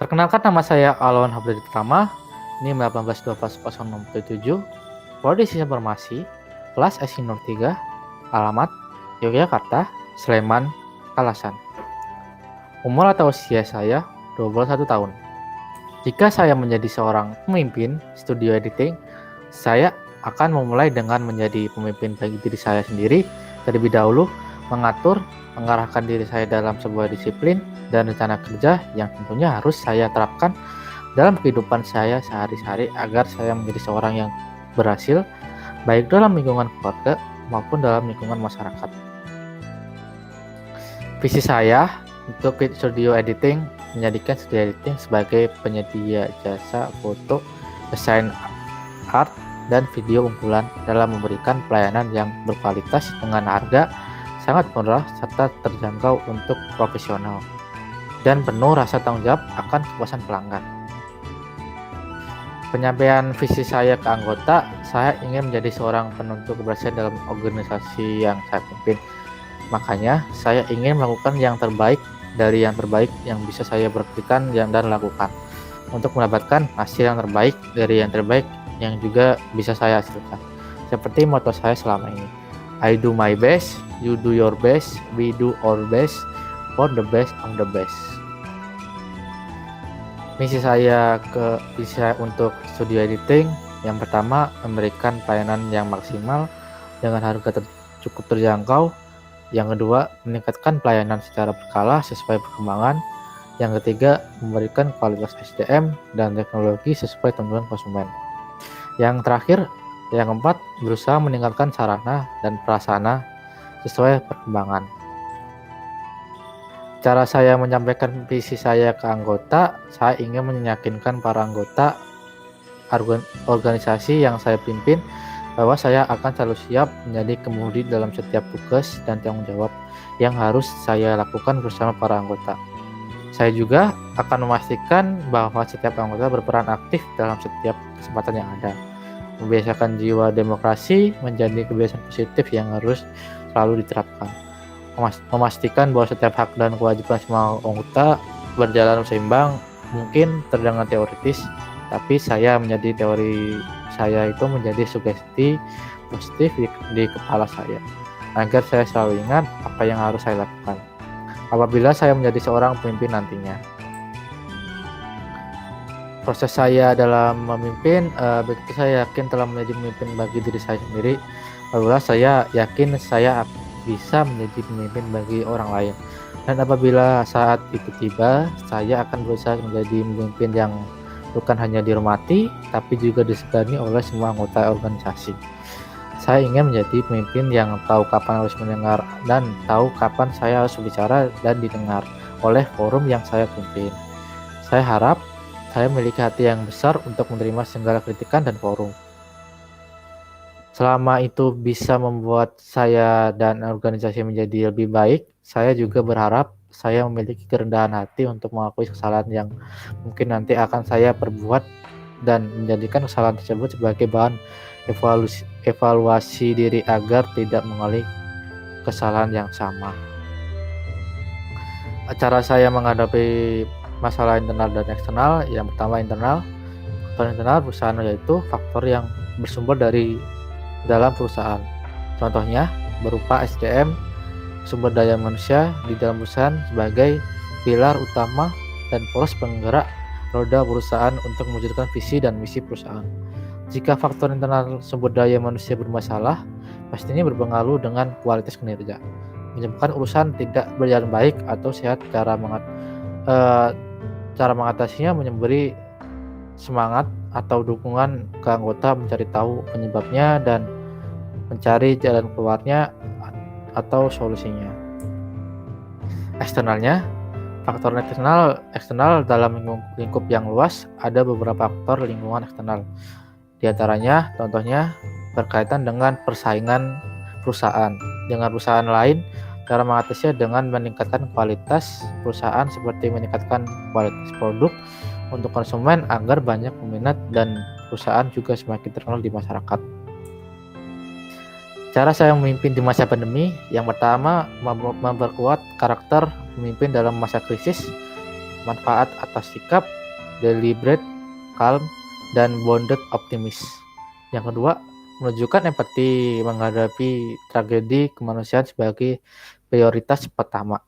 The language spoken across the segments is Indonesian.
Perkenalkan, nama saya Alwan Habdadi Pratama, NIM 18120067, Prodi Sistem Informasi, kelas SI 03, alamat Yogyakarta, Sleman, Kalasan. Umur atau usia saya 21 tahun. Jika saya menjadi seorang pemimpin studio editing, saya akan memulai dengan menjadi pemimpin bagi diri saya sendiri terlebih dahulu, mengarahkan diri saya dalam sebuah disiplin dan rencana kerja yang tentunya harus saya terapkan dalam kehidupan saya sehari-hari agar saya menjadi seorang yang berhasil baik dalam lingkungan keluarga maupun dalam lingkungan masyarakat. Visi saya untuk studio editing menjadikan studio editing sebagai penyedia jasa foto, desain art, dan video unggulan dalam memberikan pelayanan yang berkualitas dengan harga sangat murah serta terjangkau untuk profesional dan penuh rasa tanggung jawab akan kepuasan pelanggan. Penyampaian visi saya ke anggota, saya ingin menjadi seorang penentu keberhasilan dalam organisasi yang saya pimpin. Makanya, saya ingin melakukan yang terbaik dari yang terbaik yang bisa saya berikan dan lakukan untuk mendapatkan hasil yang terbaik dari yang terbaik yang juga bisa saya hasilkan. Seperti moto saya selama ini, I do my best, you do your best, we do our best, for the best of the best. Misi saya untuk studio editing, yang pertama memberikan pelayanan yang maksimal dengan harga cukup terjangkau. Yang kedua, meningkatkan pelayanan secara berkala sesuai perkembangan. Yang ketiga, memberikan kualitas SDM dan teknologi sesuai tuntutan konsumen. Yang terakhir, yang keempat, berusaha meningkatkan sarana dan prasarana sesuai perkembangan. Cara saya menyampaikan visi saya ke anggota, saya ingin meyakinkan para anggota organisasi yang saya pimpin bahwa saya akan selalu siap menjadi kemudi dalam setiap tugas dan tanggung jawab yang harus saya lakukan bersama para anggota. Saya juga akan memastikan bahwa setiap anggota berperan aktif dalam setiap kesempatan yang ada. Membiasakan jiwa demokrasi menjadi kebiasaan positif yang harus selalu diterapkan. Memastikan bahwa setiap hak dan kewajiban semua anggota berjalan seimbang. Mungkin terdengar teoritis, tapi teori saya itu menjadi sugesti positif di kepala saya, agar saya selalu ingat apa yang harus saya lakukan apabila saya menjadi seorang pemimpin nantinya. Proses saya dalam memimpin, begitu saya yakin telah menjadi pemimpin bagi diri saya sendiri, barulah saya yakin saya bisa menjadi pemimpin bagi orang lain. Dan apabila saat itu tiba, saya akan berusaha menjadi pemimpin yang bukan hanya dihormati, tapi juga disegani oleh semua anggota organisasi. Saya ingin menjadi pemimpin yang tahu kapan harus mendengar dan tahu kapan saya harus bicara dan didengar oleh forum yang saya pimpin. Saya harap saya memiliki hati yang besar untuk menerima segala kritikan dan forum. Selama itu bisa membuat saya dan organisasi menjadi lebih baik, saya juga berharap saya memiliki kerendahan hati untuk mengakui kesalahan yang mungkin nanti akan saya perbuat dan menjadikan kesalahan tersebut sebagai bahan evaluasi diri agar tidak mengulangi kesalahan yang sama. Cara saya menghadapi masalah internal dan eksternal, yang pertama internal. Faktor internal perusahaan yaitu faktor yang bersumber dari dalam perusahaan. Contohnya berupa SDM, sumber daya manusia di dalam perusahaan sebagai pilar utama dan poros penggerak roda perusahaan untuk mewujudkan visi dan misi perusahaan. Jika faktor internal sumber daya manusia bermasalah, pastinya berpengaruh dengan kualitas kinerja. Menyebabkan urusan tidak berjalan baik atau sehat. Cara mengatasinya memberi semangat atau dukungan ke anggota mencari tahu penyebabnya dan mencari jalan keluarnya atau solusinya. Eksternalnya, faktor eksternal dalam lingkup yang luas, ada beberapa faktor lingkungan eksternal. Di antaranya, contohnya berkaitan dengan persaingan perusahaan dengan perusahaan lain. Cara mengatasinya dengan meningkatkan kualitas perusahaan seperti meningkatkan kualitas produk untuk konsumen agar banyak peminat dan perusahaan juga semakin terkenal di masyarakat. Cara saya memimpin di masa pandemi, yang pertama memperkuat karakter pemimpin dalam masa krisis manfaat atas sikap deliberate, calm, dan bounded optimis. Yang kedua, menunjukkan empati menghadapi tragedi kemanusiaan sebagai prioritas pertama.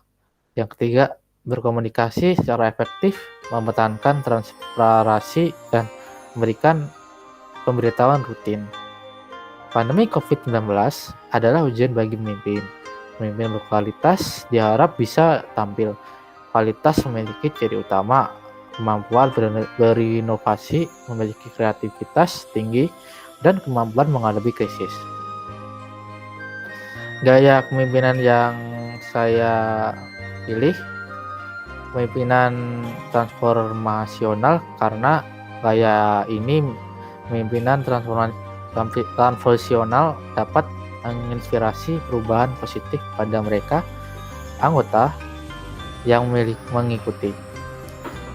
Yang ketiga, berkomunikasi secara efektif, mempertahankan transparansi, dan memberikan pemberitahuan rutin. Pandemi COVID-19 adalah ujian bagi pemimpin. Pemimpin berkualitas diharap bisa tampil. Kualitas memiliki ciri utama, kemampuan berinovasi, memiliki kreativitas tinggi, dan kemampuan menghadapi krisis. Gaya kepemimpinan yang saya pilih pemimpinan transformasional karena gaya ini pemimpinan transformasional dapat menginspirasi perubahan positif pada mereka anggota yang mengikuti.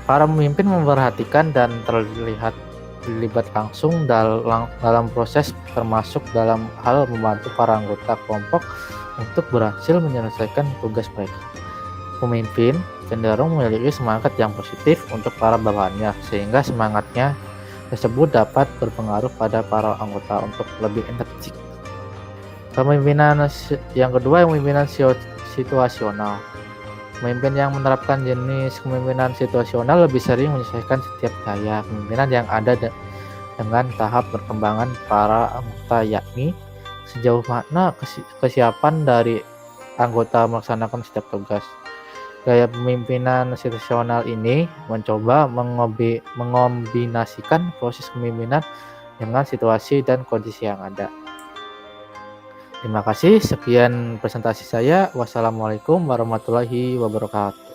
Para pemimpin memperhatikan dan terlibat langsung dalam proses, termasuk dalam hal membantu para anggota kelompok untuk berhasil menyelesaikan tugas mereka. Pemimpin cenderung memiliki semangat yang positif untuk para bawahannya, sehingga semangatnya tersebut dapat berpengaruh pada para anggota untuk lebih energik. Kepemimpinan yang kedua, pemimpinan situasional. Pemimpin yang menerapkan jenis kepemimpinan situasional lebih sering menyesuaikan setiap gaya kepemimpinan yang ada dengan tahap perkembangan para anggota, yakni sejauh mana kesiapan dari anggota melaksanakan setiap tugas. Gaya pemimpinan situasional ini mencoba mengombinasikan proses kepemimpinan dengan situasi dan kondisi yang ada. Terima kasih, sekian presentasi saya. Wassalamualaikum warahmatullahi wabarakatuh.